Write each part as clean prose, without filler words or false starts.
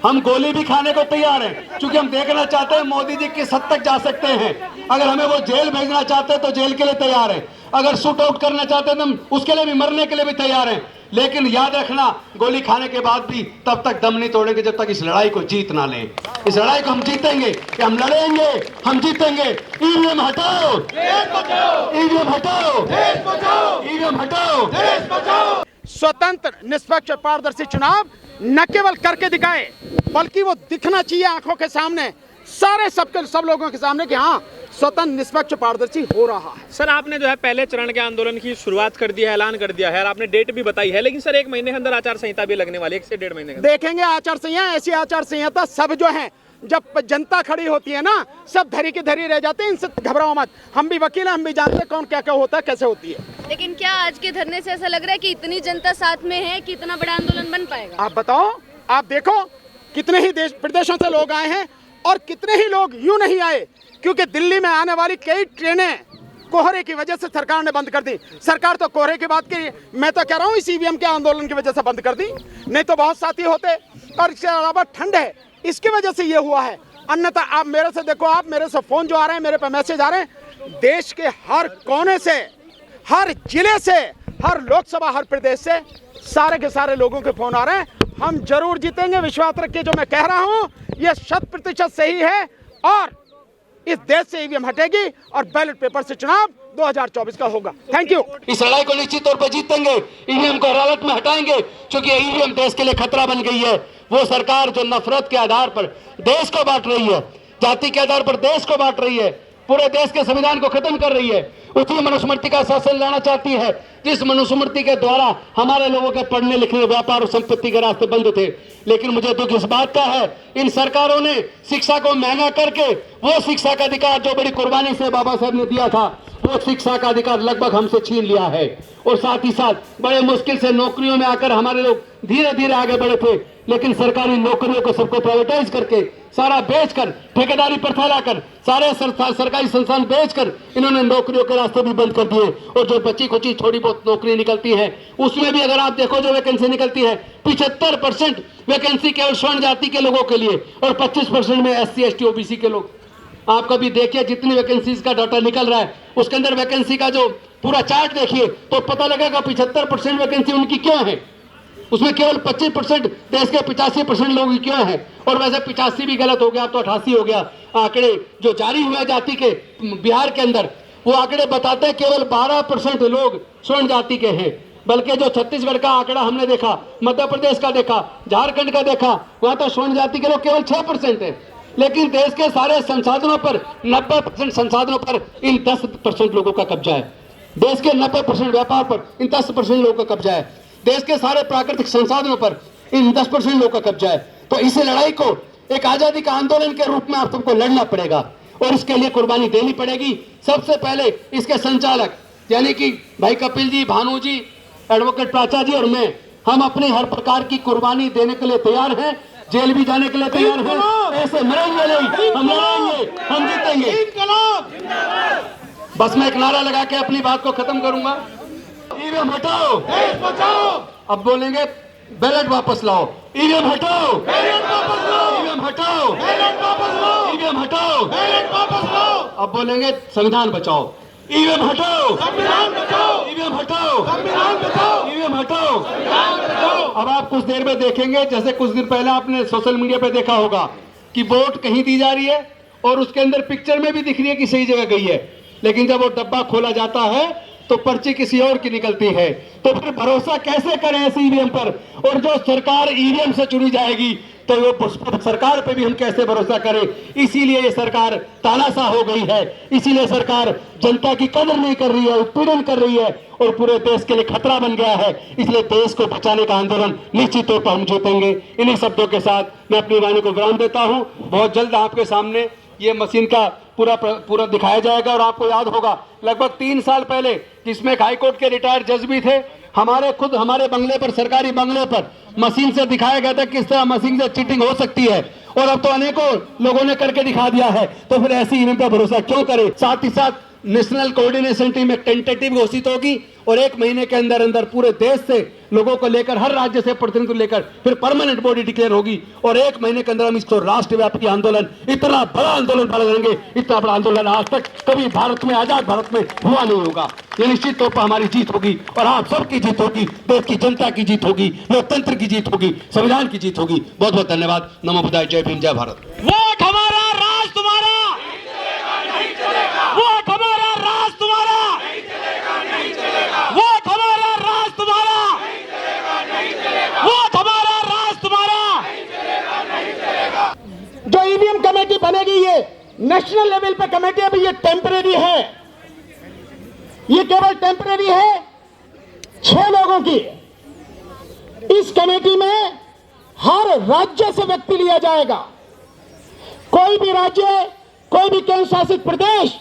हम गोली भी खाने को तैयार हैं, क्योंकि हम देखना चाहते हैं मोदी जी किस हद तक जा सकते हैं। अगर हमें वो जेल भेजना चाहते हैं तो जेल के लिए तैयार हैं, अगर शूट आउट करना चाहते हैं तो हम उसके लिए भी, मरने के लिए भी तैयार हैं। लेकिन याद रखना, गोली खाने के बाद भी तब तक दम नहीं तोड़ेंगे जब तक इस लड़ाई को जीत ना लें। इस लड़ाई को हम जीतेंगे, कि हम लड़ेंगे, हम जीतेंगे। ईवीएम हटाओ, ईवीएम हटाओ, ईवीएम हटाओ। स्वतंत्र, निष्पक्ष, पारदर्शी चुनाव न केवल करके दिखाए, बल्कि वो दिखना चाहिए आंखों के सामने, सब लोगों के सामने कि हाँ, स्वतंत्र, निष्पक्ष, पारदर्शी हो रहा है। सर, आपने जो है पहले चरण के आंदोलन की शुरुआत कर दिया है, ऐलान कर दिया है, और आपने डेट भी बताई है, लेकिन सर 1 महीने के अंदर आचार संहिता भी लगने वाली है, 1 से 1.5 महीने के देखेंगे आचार संहिता, ऐसी आचार संहिता सब जो है, जब जनता खड़ी होती है ना, सब धरी की धरी रह जाते हैं। इनसे घबराओ मत, हम भी वकील हैं, हम भी जानते हैं कौन क्या क्या होता है, कैसे होती है। लेकिन क्या आज के धरने से ऐसा लग रहा है कि इतनी जनता साथ में है कि इतना बड़ा आंदोलन बन पाएगा? आप बताओ, आप देखो कितने ही देश प्रदेशों से लोग आए हैं, और कितने ही लोग यूं नहीं आए, क्योंकि दिल्ली में आने वाली कई ट्रेनें कोहरे की वजह से सरकार ने बंद कर दी। सरकार तो कोहरे की बात की, मैं तो कह रहा हूँ इस ईवीएम के आंदोलन की वजह से बंद कर दी, नहीं तो बहुत साथी होते। और इसके अलावा ठंड है, इसकी वजह से ये हुआ है। अन्यथा आप मेरे से देखो, आप मेरे से फोन जो आ रहे हैं, मेरे पे मैसेज आ रहे हैं, देश के हर कोने से, हर जिले से, हर लोकसभा, हर प्रदेश से सारे के सारे लोगों के फोन आ रहे हैं। हम जरूर जीतेंगे, विश्वास रखिए, जो मैं कह रहा हूं यह 100% सही है। और इस देश से ईवीएम हटेगी और बैलेट पेपर से चुनाव 2024 का होगा। Thank you. इस लड़ाई को निश्चित तौर पर जीतेंगे, ईवीएम को अदालत में हटाएंगे, क्योंकि ईवीएम देश के लिए खतरा बन गई है। वो सरकार जो नफरत के आधार पर देश को बांट रही है, जाति के आधार पर देश को बांट रही है, पूरे देश के संविधान को खत्म कर रही है, उसी मनुस्मृति का शासन लाना चाहती है, जिस मनुस्मृति के द्वारा हमारे लोगों के पढ़ने लिखने, व्यापार और संपत्ति के रास्ते बंद थे। लेकिन मुझे दुख इस बात का है, इन सरकारों ने शिक्षा को महंगा करके वो शिक्षा का अधिकार जो बड़ी कुर्बानी से बाबा साहब ने दिया था, वो शिक्षा का अधिकार लगभग हमसे छीन लिया है। और साथ ही साथ बड़े मुश्किल से नौकरियों में आकर हमारे लोग धीरे धीरे आगे बढ़े थे, लेकिन सरकारी नौकरियों को सबको प्राइवेटाइज करके, सारा बेचकर, ठेकेदारी पर फैलाकर, सारे सरकारी संस्थान बेचकर इन्होंने नौकरियों के रास्ते भी बंद कर दिए। और जो बची खुची थोड़ी बहुत नौकरी निकलती है, उसमें भी अगर आप देखो जो वैकेंसी निकलती है, 75% वैकेंसी केवल स्वर्ण जाति के लोगों के लिए और 25% में SC ST OBC के लोग। आप कभी देखिए जितनी वैकेंसीज का डाटा निकल रहा है, उसके अंदर वैकेंसी का जो पूरा चार्ट देखिए तो पता लगेगा 75% वैकेंसी उनकी क्यों है, उसमें केवल 25% देश के 85% लोग क्यों हैं। और वैसे 85 भी गलत हो गया, अब तो 88 हो गया। आंकड़े जो जारी हुए जाति के बिहार के अंदर, वो आंकड़े बताते हैं केवल 12% लोग स्वर्ण जाति के हैं। बल्कि जो छत्तीसगढ़ का आंकड़ा हमने देखा, मध्य प्रदेश का देखा, झारखंड का देखा, वहां तो स्वर्ण जाति के लोग केवल 6% है। लेकिन देश के सारे संसाधनों पर, 90% संसाधनों पर इन 10% लोगों का कब्जा है। देश के 90% व्यापार पर इन 10% लोगों का कब्जा है। देश के सारे प्राकृतिक संसाधनों पर इन 10% लोगों का कब्जा है। तो इस लड़ाई को एक आजादी का आंदोलन के रूप में आप सबको लड़ना पड़ेगा और इसके लिए कुर्बानी देनी पड़ेगी। सबसे पहले इसके संचालक यानी कि भाई कपिल जी, भानु जी, एडवोकेट प्राचा जी और मैं, हम अपनी हर प्रकार की कुर्बानी देने के लिए तैयार हैं, जेल भी जाने के लिए तैयार हैं। ऐसे मरेंगे नहीं, हम लड़ेंगे, हम जीतेंगे। बस मैं एक नारा लगा के अपनी बात को खत्म करूंगा। ईवीएम हटाओ, देश बचाओ। अब बोलेंगे बैलेट वापस लाओ। ईवीएम हटाओ, बैलेट वापस लाओ। ईवीएम हटाओ, बैलेट वापस लाओ। ईवीएम हटाओ, बैलेट वापस लाओ। अब बोलेंगे संविधान बचाओ। ईवीएम हटाओ, संविधान बचाओ। ईवीएम हटाओ, संविधान बचाओ। ईवीएम हटाओ, संविधान बचाओ। अब आप कुछ देर में देखेंगे, जैसे कुछ दिन पहले आपने सोशल मीडिया पे देखा होगा कि वोट कहीं दी जा रही है और उसके अंदर पिक्चर में भी दिख रही है कि सही जगह गई है, लेकिन जब वो डब्बा खोला जाता है तो पर्ची किसी और की निकलती है। तो फिर भरोसा कैसे करें इस ईवीएम पर? और जो सरकार ईवीएम से चुनी जाएगी तो वो सरकार पे भी हम कैसे भरोसा करें? इसीलिए ये सरकार तानाशाह हो गई है, इसीलिए सरकार जनता की कदर नहीं कर रही है, उत्पीड़न कर रही है और पूरे देश के लिए खतरा बन गया है। इसलिए देश को बचाने का आंदोलन निश्चित तौर पर हम जीतेंगे। इन्हीं शब्दों के साथ मैं अपनी वाणी को विराम देता हूं। बहुत जल्द आपके सामने ये मशीन का पूरा दिखाया जाएगा। और आपको याद होगा लगभग 3 साल पहले, जिसमें एक हाईकोर्ट के रिटायर्ड जज भी थे, हमारे बंगले पर, सरकारी बंगले पर मशीन से दिखाया गया था किस तरह मशीन से चीटिंग हो सकती है। और अब तो अनेकों लोगों ने करके दिखा दिया है, तो फिर ऐसी ईवीएम पर भरोसा क्यों करें? साथ ही साथ नेशनल कोऑर्डिनेशन टीम एक टेंटेटिव घोषित होगी और 1 महीने के अंदर अंदर पूरे देश से लोगों को लेकर, हर राज्य से प्रतिनिधित्व लेकर फिर परमानेंट बॉडी डिक्लेयर होगी और 1 महीने के अंदर हम इसको राष्ट्रव्यापी आंदोलन, इतना बड़ा आंदोलन करेंगे, इतना बड़ा आंदोलन आज तक कभी भारत में, आजाद भारत में हुआ नहीं होगा। ये निश्चित तौर पर हमारी जीत होगी और आप सबकी जीत होगी, देश की जनता की जीत होगी, लोकतंत्र की जीत होगी, संविधान की जीत होगी। बहुत बहुत धन्यवाद। नमो बुद्धाय। जय भीम, जय भारत। वोट हमारा, राज तुम्हारा। वोट हमारा, राज तुम्हारा। वोट हमारा, राज तुम्हारा। वोट हमारा, राज तुम्हारा। जो ईवीएम कमेटी बनेगी, ये नेशनल लेवल पे कमेटी अभी ये टेम्परेरी है, ये केवल टेम्परेरी है 6 लोगों की। इस कमेटी में हर राज्य से व्यक्ति लिया जाएगा। कोई भी राज्य, कोई भी केंद्र शासित प्रदेश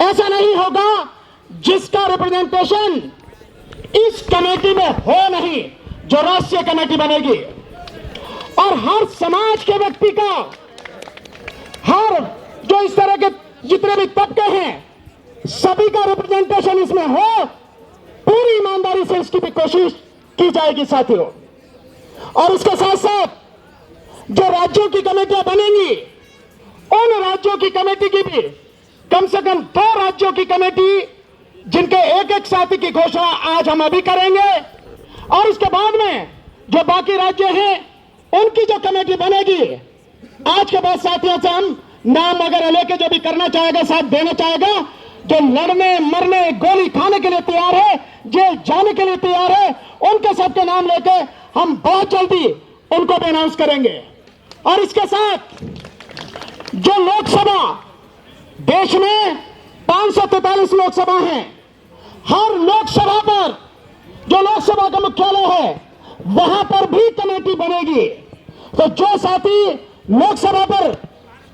ऐसा नहीं होगा जिसका रिप्रेजेंटेशन इस कमेटी में हो नहीं, जो राष्ट्रीय कमेटी बनेगी। और हर समाज के व्यक्ति का, हर जो इस तरह के जितने भी तबके हैं, सभी का रिप्रेजेंटेशन इसमें हो, पूरी ईमानदारी से इसकी भी कोशिश की जाएगी साथियों। और इसके साथ साथ जो राज्यों की कमेटियां बनेंगी, उन राज्यों की कमेटी की भी कम से कम 2 राज्यों की कमेटी, जिनके एक साथी की घोषणा आज हम अभी करेंगे, और इसके बाद में जो बाकी राज्य हैं उनकी जो कमेटी बनेगी, आज के बाद साथियों से हम नाम वगैरह लेके जो भी करना चाहेगा, साथ देना चाहेगा, जो लड़ने मरने गोली खाने के लिए तैयार है, जेल जाने के लिए तैयार है, उनके सबके नाम लेके हम बहुत जल्दी उनको भी अनाउंस करेंगे। और इसके साथ जो लोकसभा, देश में 543 लोकसभा हैं, हर लोकसभा पर जो लोकसभा का मुख्यालय है वहां पर भी कमेटी बनेगी। तो जो साथी लोकसभा पर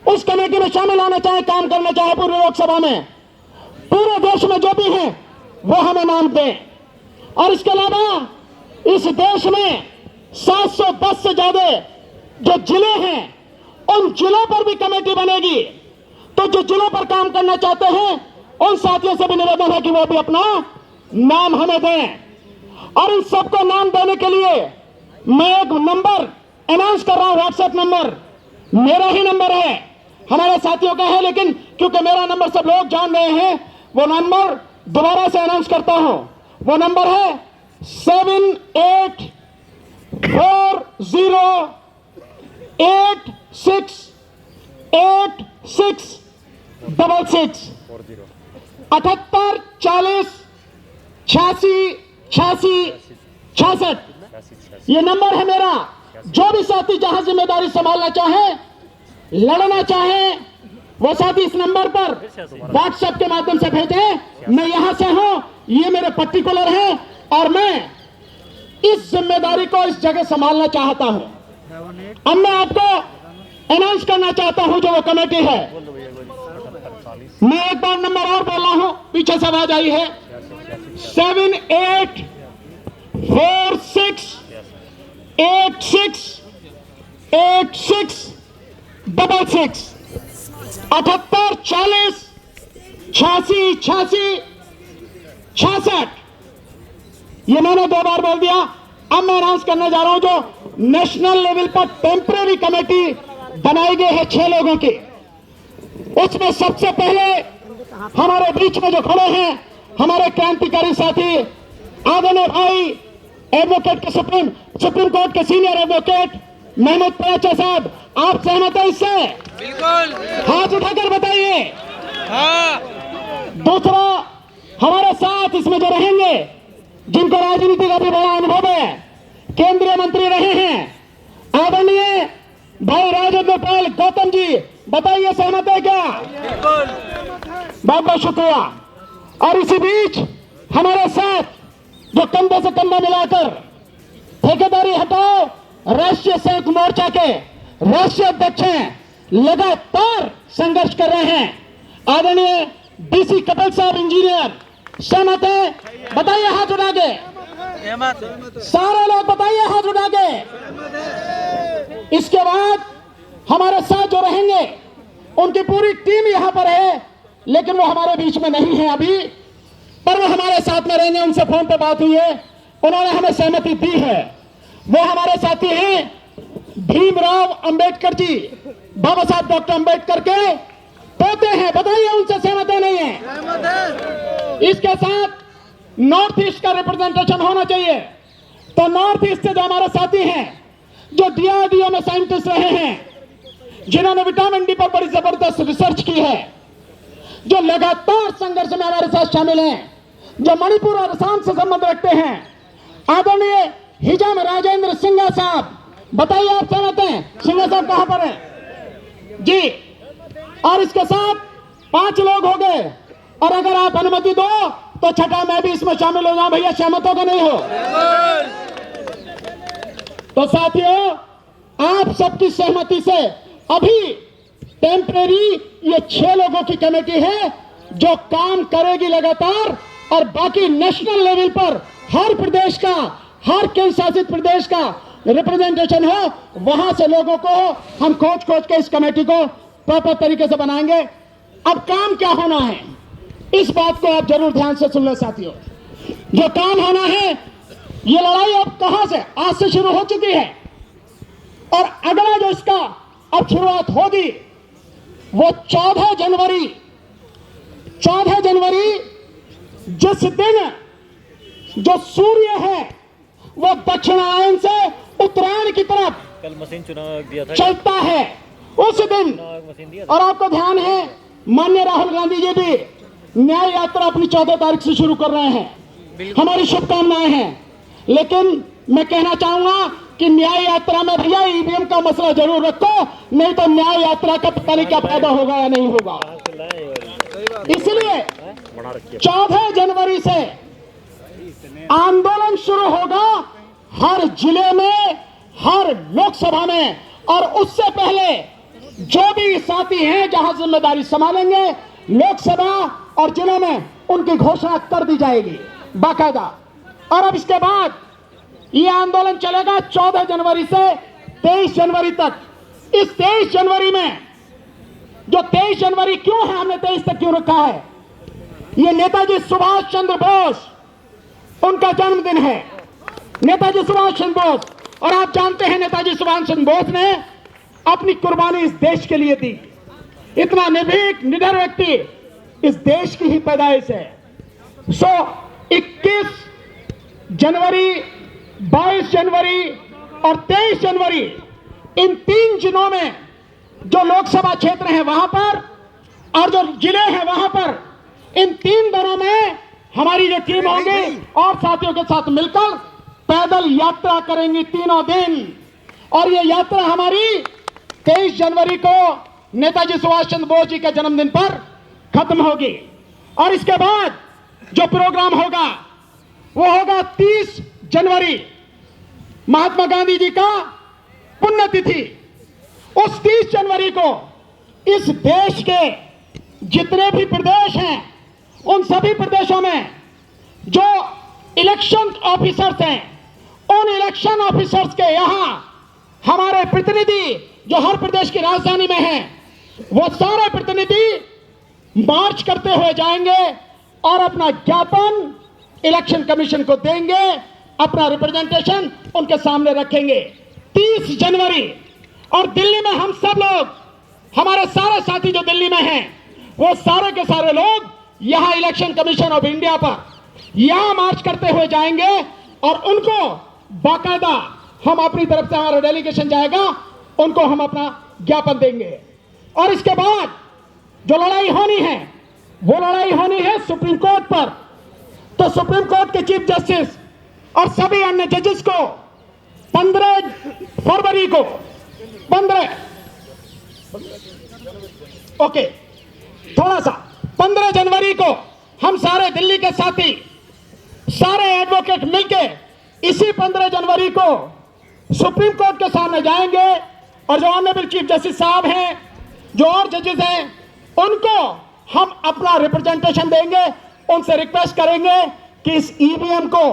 उस कमेटी में शामिल होना चाहे, काम करना चाहे पूरे लोकसभा में, पूरे देश में जो भी हैं वो हमें नाम दें। और इसके अलावा इस देश में 710 से ज्यादा जो जिले हैं, उन जिलों पर भी कमेटी बनेगी। तो जो जिलों पर काम करना चाहते हैं उन साथियों से भी निवेदन है कि वो भी अपना नाम हमें दें। और इन सबको नाम देने के लिए मैं एक नंबर अनाउंस कर रहा हूं, व्हाट्सएप नंबर, मेरा ही नंबर है, हमारे साथियों का है, लेकिन क्योंकि मेरा नंबर सब लोग जान रहे हैं, वो नंबर दोबारा से अनाउंस करता हूं। वो नंबर है 7840868666 78 40 86 86 66। ये नंबर है मेरा। जो भी साथी जहां जिम्मेदारी संभालना चाहे, लड़ना चाहे, वो साथी इस नंबर पर व्हाट्सएप के माध्यम से भेजें। मैं यहां से हूं, ये मेरे पर्टिकुलर हैं और मैं इस जिम्मेदारी को इस जगह संभालना चाहता हूं। अब मैं आपको अनाउंस करना चाहता हूं जो वो कमेटी है। मैं एक बार नंबर और बोल रहा हूं, पीछे से आवाज आई है, 7846868666 78 40 86 86 66। ये मैंने 2 बार बोल दिया। अब मैं अनाउंस करने जा रहा हूं जो नेशनल लेवल पर टेम्परेरी कमेटी बनाई गई है 6 लोगों की। उसमें सबसे पहले हमारे बीच में जो खड़े हैं हमारे क्रांतिकारी साथी आदरणीय भाई एडवोकेट के सुप्रीम कोर्ट के सीनियर एडवोकेट महमूद पराचा साहब, आप सहमत हैं इससे? बिल्कुल। हाथ उठाकर बताइए। हाँ। दूसरा, हमारे साथ इसमें जो रहेंगे, जिनको राजनीति का भी बड़ा अनुभव है, केंद्रीय मंत्री रहे हैं, आदरणीय भाई राजेंद्र पाल गौतम जी, बताइए सहमत है क्या? बिल्कुल। बहुत बहुत शुक्रिया। और इसी बीच हमारे साथ जो कंधे से कंधा मिलाकर ठेकेदारी हटाओ राष्ट्रीय संयुक्त मोर्चा के राष्ट्रीय अध्यक्ष हैं, लगातार संघर्ष कर रहे हैं, आदरणीय डीसी कपिल साहब इंजीनियर, सहमत है? बताइए हाथ उठा के। सारे लोग बताइए हाथ उठा के। इसके बाद हमारे साथ जो रहेंगे उनकी पूरी टीम यहां पर है, लेकिन वो हमारे बीच में नहीं है अभी, पर वो हमारे साथ में रहेंगे। उनसे फोन पे बात हुई है, उन्होंने हमें सहमति दी है। वो हमारे साथी हैं भीमराव अंबेडकर जी, बाबा साहब डॉक्टर अंबेडकर के पोते हैं। बताइए उनसे सहमत है नहीं है? इसके साथ नॉर्थ ईस्ट का रिप्रेजेंटेशन होना चाहिए। तो नॉर्थ ईस्ट से जो हमारे साथी हैं, जो डीआरडीओ में साइंटिस्ट रहे हैं, जिन्होंने विटामिन डी पर बड़ी जबरदस्त रिसर्च की है, जो लगातार संघर्ष में हमारे साथ शामिल हैं, जो मणिपुर और असम से संबंध रखते हैं, आदरणीय हिजाम राजेंद्र सिंघा साहब। बताइए आप सहमत हैं? सिंघा साहब कहां पर हैं जी? और इसके साथ 5 लोग हो गए, और अगर आप अनुमति दो तो छठा मैं भी इसमें शामिल हो जाऊं। भैया सहमत हो कि नहीं हो? तो साथियों, आप सबकी सहमति से अभी टेम्परेरी ये 6 लोगों की कमेटी है जो काम करेगी लगातार, और बाकी नेशनल लेवल पर हर प्रदेश का, हर केंद्र शासित प्रदेश का रिप्रेजेंटेशन हो, वहां से लोगों को हम खोज के इस कमेटी को प्रॉपर तरीके से बनाएंगे। अब काम क्या होना है, इस बात को आप जरूर ध्यान से सुन लो साथियों। जो काम होना है, ये लड़ाई अब कहां से, आज से शुरू हो चुकी है, और अगला जो इसका अब शुरुआत होगी वो 14 जनवरी जिस दिन जो सूर्य है वो दक्षिणायन से उत्तरायण की तरफ कल मशीन चुनाव दिया था, चलता है, उस दिन। मशीन दिया और आपको ध्यान है, माननीय राहुल गांधी जी भी न्याय यात्रा अपनी 14 तारीख से शुरू कर रहे हैं। हमारी शुभकामनाएं हैं, लेकिन मैं कहना चाहूंगा कि न्याय यात्रा में भैया ईवीएम का मसला जरूर रखो, नहीं तो न्याय यात्रा का पता नहीं क्या फायदा होगा या नहीं होगा। इसलिए 14 जनवरी से आंदोलन शुरू होगा हर जिले में, हर लोकसभा में, और उससे पहले जो भी साथी हैं जहां जिम्मेदारी संभालेंगे लोकसभा और जिलों में, उनकी घोषणा कर दी जाएगी बाकायदा। और अब इसके बाद यह आंदोलन चलेगा 14 जनवरी से 23 जनवरी तक। इस 23 जनवरी में, जो 23 जनवरी क्यों है, हमने 23 तक क्यों रखा है, ये नेताजी सुभाष चंद्र बोस उनका जन्मदिन है, नेताजी सुभाष चंद्र बोस। और आप जानते हैं नेताजी सुभाष चंद्र बोस ने अपनी कुर्बानी इस देश के लिए दी। इतना निर्भीक निडर व्यक्ति इस देश की ही पैदाइश है। 21 जनवरी, 22 जनवरी और 23 जनवरी, इन 3 दिनों में जो लोकसभा क्षेत्र हैं वहां पर और जो जिले हैं वहां पर, इन 3 दिनों में हमारी जो टीम होंगी और साथियों के साथ मिलकर पैदल यात्रा करेंगी 3 दिन। और ये यात्रा हमारी 23 जनवरी को नेताजी सुभाष चंद्र बोस जी के जन्मदिन पर खत्म होगी। और इसके बाद जो प्रोग्राम होगा वो होगा 30 जनवरी, महात्मा गांधी जी का पुण्यतिथि। उस 30 जनवरी को इस देश के जितने भी प्रदेश हैं, उन सभी प्रदेशों में जो इलेक्शन ऑफिसर्स हैं, उन इलेक्शन ऑफिसर्स के यहां हमारे प्रतिनिधि जो हर प्रदेश की राजधानी में हैं, वो सारे प्रतिनिधि मार्च करते हुए जाएंगे और अपना ज्ञापन इलेक्शन कमीशन को देंगे, अपना रिप्रेजेंटेशन उनके सामने रखेंगे 30 जनवरी। और दिल्ली में हम सब लोग, हमारे सारे साथी जो दिल्ली में हैं, वो सारे के सारे लोग यहां इलेक्शन कमीशन ऑफ इंडिया पर यहां मार्च करते हुए जाएंगे, और उनको बाकायदा हम अपनी तरफ से, हमारा डेलीगेशन जाएगा, उनको हम अपना ज्ञापन देंगे। और इसके बाद जो लड़ाई होनी है, वो लड़ाई होनी है सुप्रीम कोर्ट पर। तो सुप्रीम कोर्ट के चीफ जस्टिस और सभी अन्य जजेस को 15 फरवरी को 15 जनवरी को हम सारे दिल्ली के साथी, सारे एडवोकेट मिलके इसी 15 जनवरी को सुप्रीम कोर्ट के सामने जाएंगे, और जो ऑनरेबल चीफ जस्टिस साहब हैं, जो और जजेस हैं, उनको हम अपना रिप्रेजेंटेशन देंगे, उनसे रिक्वेस्ट करेंगे कि इस ईवीएम को,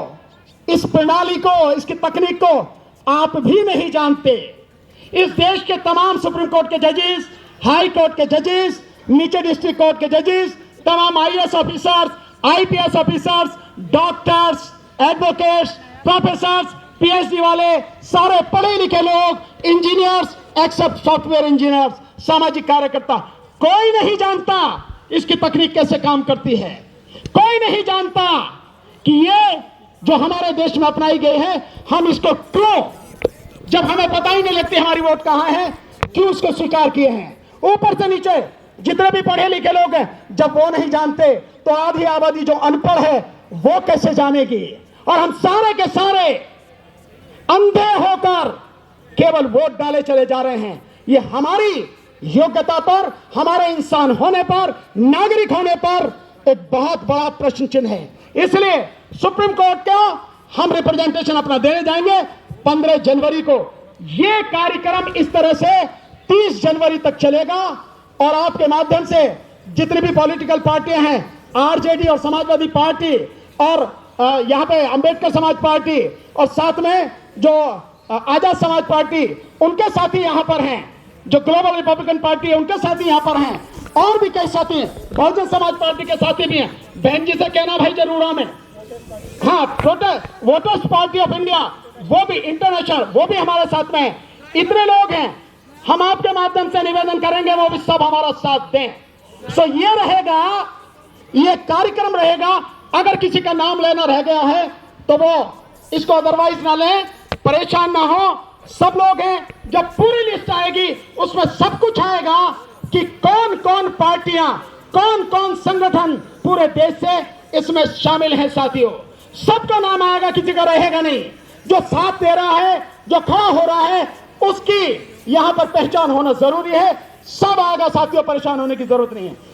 इस प्रणाली को, इसकी तकनीक को आप भी नहीं जानते। इस देश के तमाम सुप्रीम कोर्ट के जजेस, हाई कोर्ट के जजेस, नीचे डिस्ट्रिक्ट कोर्ट के जजेस, तमाम IAS officers, IPS officers, doctors, advocates, professors, PhD वाले, सारे पढ़े लिखे लोग, इंजीनियर्स एक्सेप्ट सॉफ्टवेयर इंजीनियर्स, सामाजिक कार्यकर्ता, कोई नहीं जानता इसकी तकनीक कैसे काम करती है। कोई नहीं जानता कि ये जो हमारे देश में अपनाई गई है, हम इसको क्यों, जब हमें पता ही नहीं लगती हमारी वोट कहां है, क्यों उसको स्वीकार किए हैं। ऊपर से नीचे जितने भी पढ़े लिखे लोग हैं, जब वो नहीं जानते तो आधी आबादी जो अनपढ़ है वो कैसे जानेगी। और हम सारे के सारे अंधे होकर केवल वोट डाले चले जा रहे हैं। ये हमारी योग्यता पर, हमारे इंसान होने पर, नागरिक होने पर एक बहुत बड़ा प्रश्न चिन्ह है। इसलिए सुप्रीम कोर्ट को हम रिप्रेजेंटेशन अपना देने जाएंगे 15 जनवरी को। यह कार्यक्रम इस तरह से 30 जनवरी तक चलेगा और आपके माध्यम से जितनी भी पॉलिटिकल पार्टियां हैं, आरजेडी और समाजवादी पार्टी और यहां पे अंबेडकर समाज पार्टी और साथ में जो आजाद समाज पार्टी, उनके साथी यहां पर हैं, जो ग्लोबल रिपब्लिकन पार्टी है उनके साथी यहां पर हैं, और भी कई साथी हैं, बहुजन समाज पार्टी के साथी भी हैं। बहन जी से कहना भाई जरूर में, हाँ, वोटर्स पार्टी ऑफ इंडिया वो भी इंटरनेशनल, वो भी हमारे साथ में है। इतने लोग हैं, हम आपके माध्यम से निवेदन करेंगे वो भी सब हमारा साथ दें। सो ये रहेगा, ये कार्यक्रम रहेगा। अगर किसी का नाम लेना रह गया है तो वो इसको अदरवाइज ना लें, परेशान ना हो। सब लोग हैं, जब पूरी लिस्ट आएगी उसमें सब कुछ आएगा कि कौन कौन पार्टियां, कौन कौन संगठन पूरे देश से इसमें शामिल हैं। साथियों, सबका नाम आएगा, किसी का रहेगा नहीं। जो साथ दे रहा है, जो खड़ा हो रहा है, उसकी यहां पर पहचान होना जरूरी है। सब आएगा साथियों, परेशान होने की जरूरत नहीं है।